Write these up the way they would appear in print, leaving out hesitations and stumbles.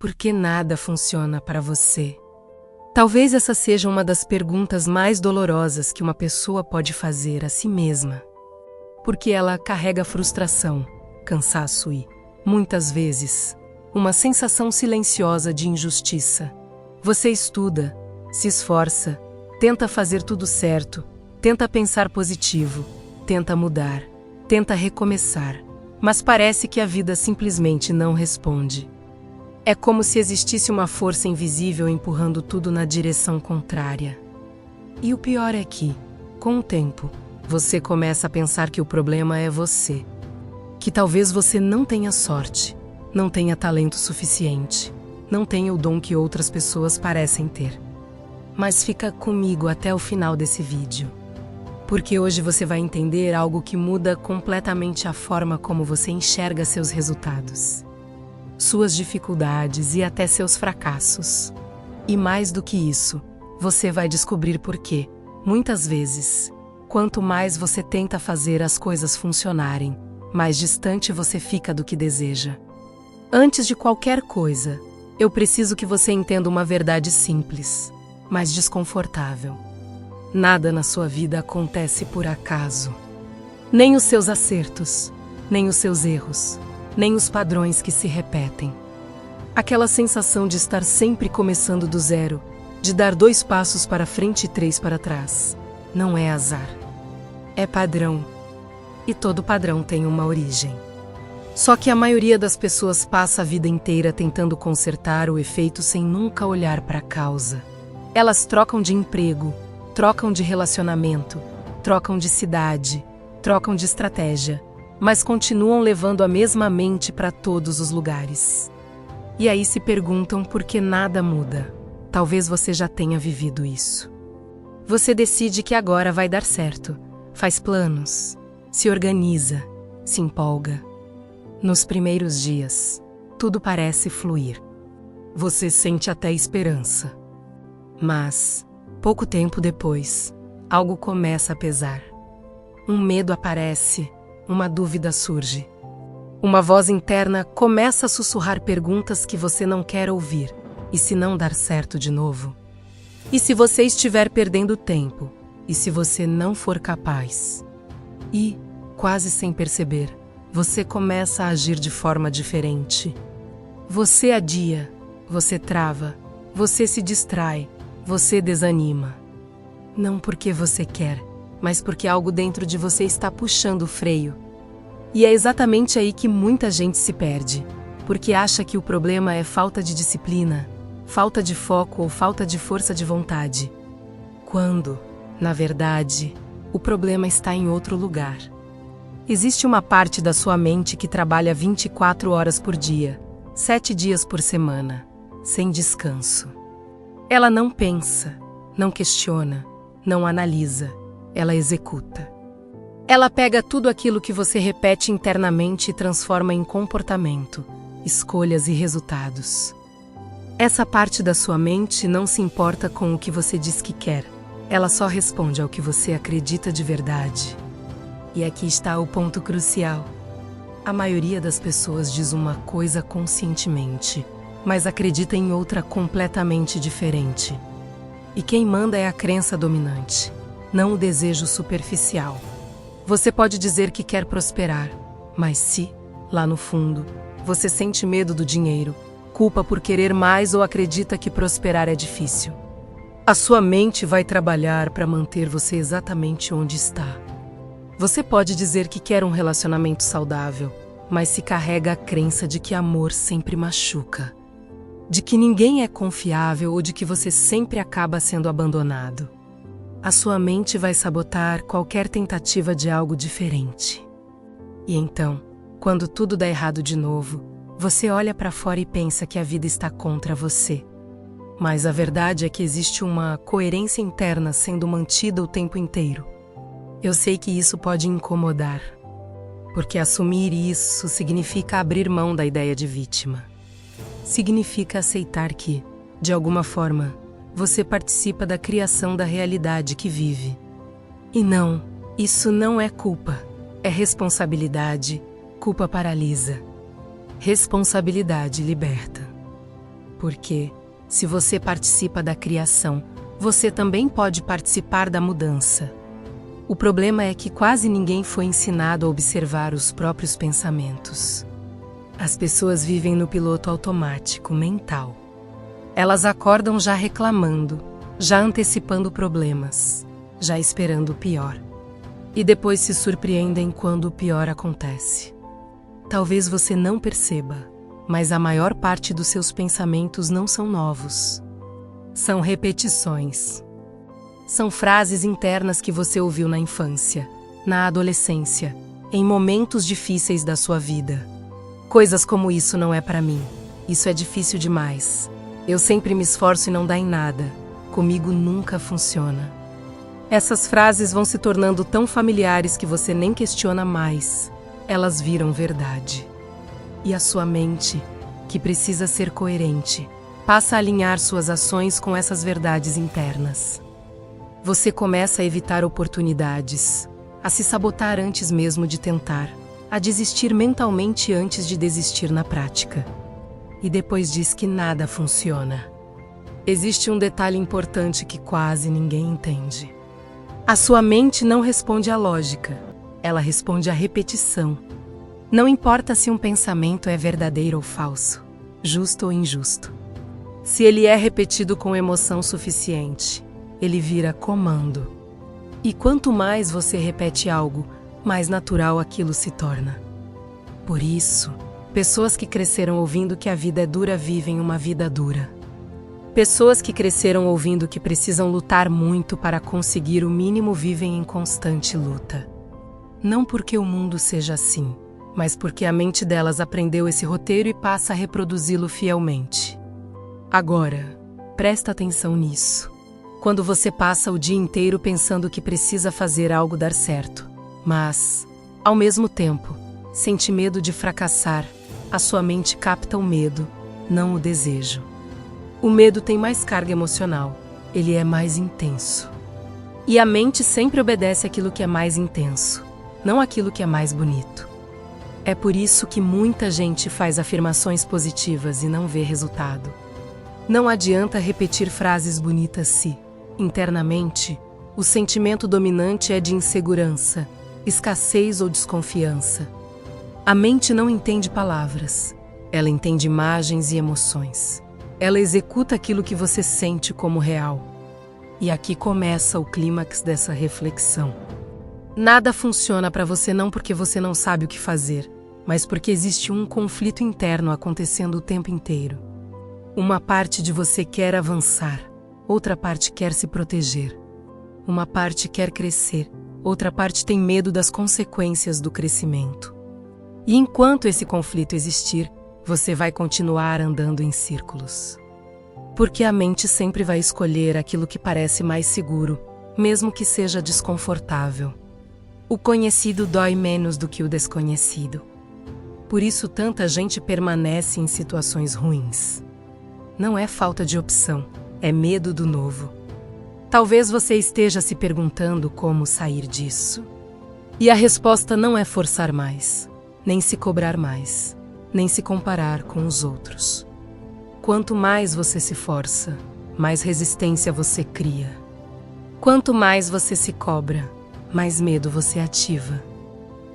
Por que nada funciona para você? Talvez essa seja uma das perguntas mais dolorosas que uma pessoa pode fazer a si mesma. Porque ela carrega frustração, cansaço e, muitas vezes, uma sensação silenciosa de injustiça. Você estuda, se esforça, tenta fazer tudo certo, tenta pensar positivo, tenta mudar, tenta recomeçar, mas parece que a vida simplesmente não responde. É como se existisse uma força invisível empurrando tudo na direção contrária. E o pior é que, com o tempo, você começa a pensar que o problema é você. Que talvez você não tenha sorte, não tenha talento suficiente, não tenha o dom que outras pessoas parecem ter. Mas fica comigo até o final desse vídeo. Porque hoje você vai entender algo que muda completamente a forma como você enxerga seus resultados, suas dificuldades e até seus fracassos. E mais do que isso, você vai descobrir por que, muitas vezes, quanto mais você tenta fazer as coisas funcionarem, mais distante você fica do que deseja. Antes de qualquer coisa, eu preciso que você entenda uma verdade simples, mas desconfortável. Nada na sua vida acontece por acaso. Nem os seus acertos, nem os seus erros, nem os padrões que se repetem. Aquela sensação de estar sempre começando do zero, de dar 2 passos para frente e 3 para trás, não é azar. É padrão. E todo padrão tem uma origem. Só que a maioria das pessoas passa a vida inteira tentando consertar o efeito sem nunca olhar para a causa. Elas trocam de emprego, trocam de relacionamento, trocam de cidade, trocam de estratégia, mas continuam levando a mesma mente para todos os lugares. E aí se perguntam por que nada muda. Talvez você já tenha vivido isso. Você decide que agora vai dar certo, faz planos, se organiza, se empolga. Nos primeiros dias, tudo parece fluir. Você sente até esperança. Mas, pouco tempo depois, algo começa a pesar. Um medo aparece, uma dúvida surge. Uma voz interna começa a sussurrar perguntas que você não quer ouvir. E se não dar certo de novo? E se você estiver perdendo tempo? E se você não for capaz? E, quase sem perceber, você começa a agir de forma diferente. Você adia, você trava, você se distrai, você desanima. Não porque você quer, mas porque algo dentro de você está puxando o freio. E é exatamente aí que muita gente se perde, porque acha que o problema é falta de disciplina, falta de foco ou falta de força de vontade. Quando, na verdade, o problema está em outro lugar. Existe uma parte da sua mente que trabalha 24 horas por dia, 7 dias por semana, sem descanso. Ela não pensa, não questiona, não analisa, ela executa. Ela pega tudo aquilo que você repete internamente e transforma em comportamento, escolhas e resultados. Essa parte da sua mente não se importa com o que você diz que quer. Ela só responde ao que você acredita de verdade. E aqui está o ponto crucial. A maioria das pessoas diz uma coisa conscientemente, mas acredita em outra completamente diferente. E quem manda é a crença dominante, não o desejo superficial. Você pode dizer que quer prosperar, mas se, lá no fundo, você sente medo do dinheiro, culpa por querer mais ou acredita que prosperar é difícil, a sua mente vai trabalhar para manter você exatamente onde está. Você pode dizer que quer um relacionamento saudável, mas se carrega a crença de que amor sempre machuca, de que ninguém é confiável ou de que você sempre acaba sendo abandonado. A sua mente vai sabotar qualquer tentativa de algo diferente. E então, quando tudo dá errado de novo, você olha para fora e pensa que a vida está contra você. Mas a verdade é que existe uma coerência interna sendo mantida o tempo inteiro. Eu sei que isso pode incomodar, porque assumir isso significa abrir mão da ideia de vítima. Significa aceitar que, de alguma forma, você participa da criação da realidade que vive. E não, isso não é culpa, é responsabilidade. Culpa paralisa. Responsabilidade liberta. Porque, se você participa da criação, você também pode participar da mudança. O problema é que quase ninguém foi ensinado a observar os próprios pensamentos. As pessoas vivem no piloto automático mental. Elas acordam já reclamando, já antecipando problemas, já esperando o pior. E depois se surpreendem quando o pior acontece. Talvez você não perceba, mas a maior parte dos seus pensamentos não são novos. São repetições. São frases internas que você ouviu na infância, na adolescência, em momentos difíceis da sua vida. Coisas como "isso não é para mim", "isso é difícil demais", "eu sempre me esforço e não dá em nada", "comigo nunca funciona". Essas frases vão se tornando tão familiares que você nem questiona mais. Elas viram verdade. E a sua mente, que precisa ser coerente, passa a alinhar suas ações com essas verdades internas. Você começa a evitar oportunidades, a se sabotar antes mesmo de tentar, a desistir mentalmente antes de desistir na prática. E depois diz que nada funciona. Existe um detalhe importante que quase ninguém entende. A sua mente não responde à lógica, ela responde à repetição. Não importa se um pensamento é verdadeiro ou falso, justo ou injusto. Se ele é repetido com emoção suficiente, ele vira comando. E quanto mais você repete algo, mais natural aquilo se torna. Por isso, pessoas que cresceram ouvindo que a vida é dura vivem uma vida dura. Pessoas que cresceram ouvindo que precisam lutar muito para conseguir o mínimo vivem em constante luta. Não porque o mundo seja assim, mas porque a mente delas aprendeu esse roteiro e passa a reproduzi-lo fielmente. Agora, presta atenção nisso. Quando você passa o dia inteiro pensando que precisa fazer algo dar certo, mas, ao mesmo tempo, sente medo de fracassar, a sua mente capta o medo, não o desejo. O medo tem mais carga emocional, ele é mais intenso. E a mente sempre obedece àquilo que é mais intenso, não àquilo que é mais bonito. É por isso que muita gente faz afirmações positivas e não vê resultado. Não adianta repetir frases bonitas se, internamente, o sentimento dominante é de insegurança, escassez ou desconfiança. A mente não entende palavras, ela entende imagens e emoções. Ela executa aquilo que você sente como real. E aqui começa o clímax dessa reflexão. Nada funciona para você não porque você não sabe o que fazer, mas porque existe um conflito interno acontecendo o tempo inteiro. Uma parte de você quer avançar, outra parte quer se proteger. Uma parte quer crescer, outra parte tem medo das consequências do crescimento. E enquanto esse conflito existir, você vai continuar andando em círculos. Porque a mente sempre vai escolher aquilo que parece mais seguro, mesmo que seja desconfortável. O conhecido dói menos do que o desconhecido. Por isso tanta gente permanece em situações ruins. Não é falta de opção, é medo do novo. Talvez você esteja se perguntando como sair disso. E a resposta não é forçar mais, nem se cobrar mais, nem se comparar com os outros. Quanto mais você se força, mais resistência você cria. Quanto mais você se cobra, mais medo você ativa.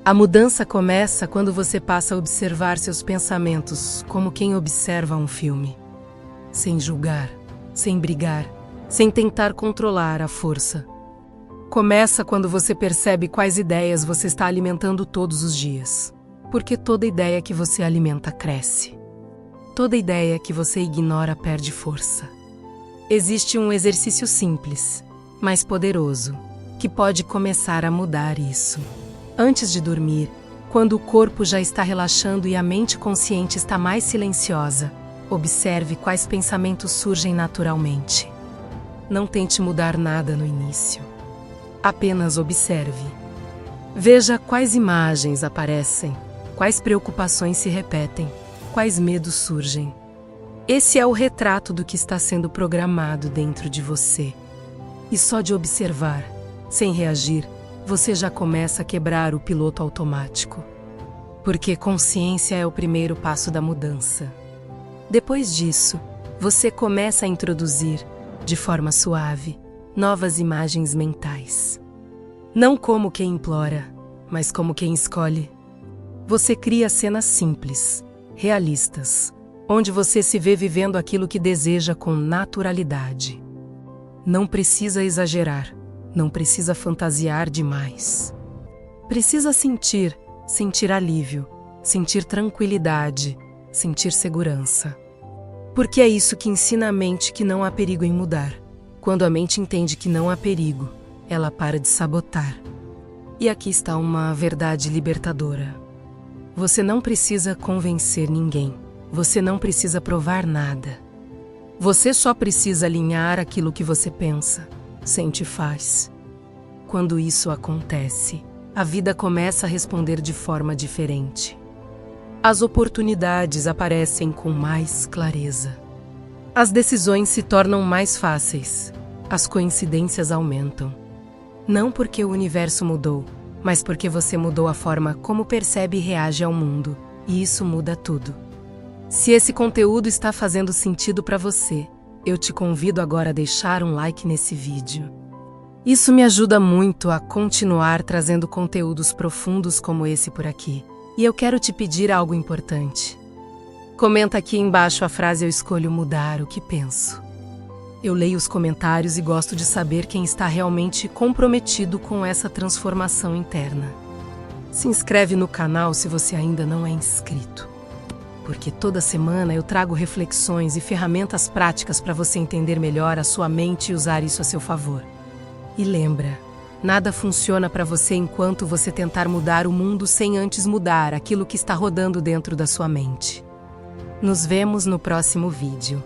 A mudança começa quando você passa a observar seus pensamentos como quem observa um filme. Sem julgar, sem brigar, sem tentar controlar a força. Começa quando você percebe quais ideias você está alimentando todos os dias. Porque toda ideia que você alimenta cresce. Toda ideia que você ignora perde força. Existe um exercício simples, mas poderoso, que pode começar a mudar isso. Antes de dormir, quando o corpo já está relaxando e a mente consciente está mais silenciosa, observe quais pensamentos surgem naturalmente. Não tente mudar nada no início. Apenas observe. Veja quais imagens aparecem, quais preocupações se repetem, quais medos surgem. Esse é o retrato do que está sendo programado dentro de você. E só de observar, sem reagir, você já começa a quebrar o piloto automático. Porque consciência é o primeiro passo da mudança. Depois disso, você começa a introduzir, de forma suave, novas imagens mentais. Não como quem implora, mas como quem escolhe. Você cria cenas simples, realistas, onde você se vê vivendo aquilo que deseja com naturalidade. Não precisa exagerar, não precisa fantasiar demais. Precisa sentir alívio, sentir tranquilidade, sentir segurança. Porque é isso que ensina a mente que não há perigo em mudar. Quando a mente entende que não há perigo, ela para de sabotar. E aqui está uma verdade libertadora. Você não precisa convencer ninguém. Você não precisa provar nada. Você só precisa alinhar aquilo que você pensa, sente e faz. Quando isso acontece, a vida começa a responder de forma diferente. As oportunidades aparecem com mais clareza. As decisões se tornam mais fáceis. As coincidências aumentam. Não porque o universo mudou, mas porque você mudou a forma como percebe e reage ao mundo. E isso muda tudo. Se esse conteúdo está fazendo sentido para você, eu te convido agora a deixar um like nesse vídeo. Isso me ajuda muito a continuar trazendo conteúdos profundos como esse por aqui. E eu quero te pedir algo importante. Comenta aqui embaixo a frase "Eu escolho mudar o que penso". Eu leio os comentários e gosto de saber quem está realmente comprometido com essa transformação interna. Se inscreve no canal se você ainda não é inscrito. Porque toda semana eu trago reflexões e ferramentas práticas para você entender melhor a sua mente e usar isso a seu favor. E lembra, nada funciona para você enquanto você tentar mudar o mundo sem antes mudar aquilo que está rodando dentro da sua mente. Nos vemos no próximo vídeo.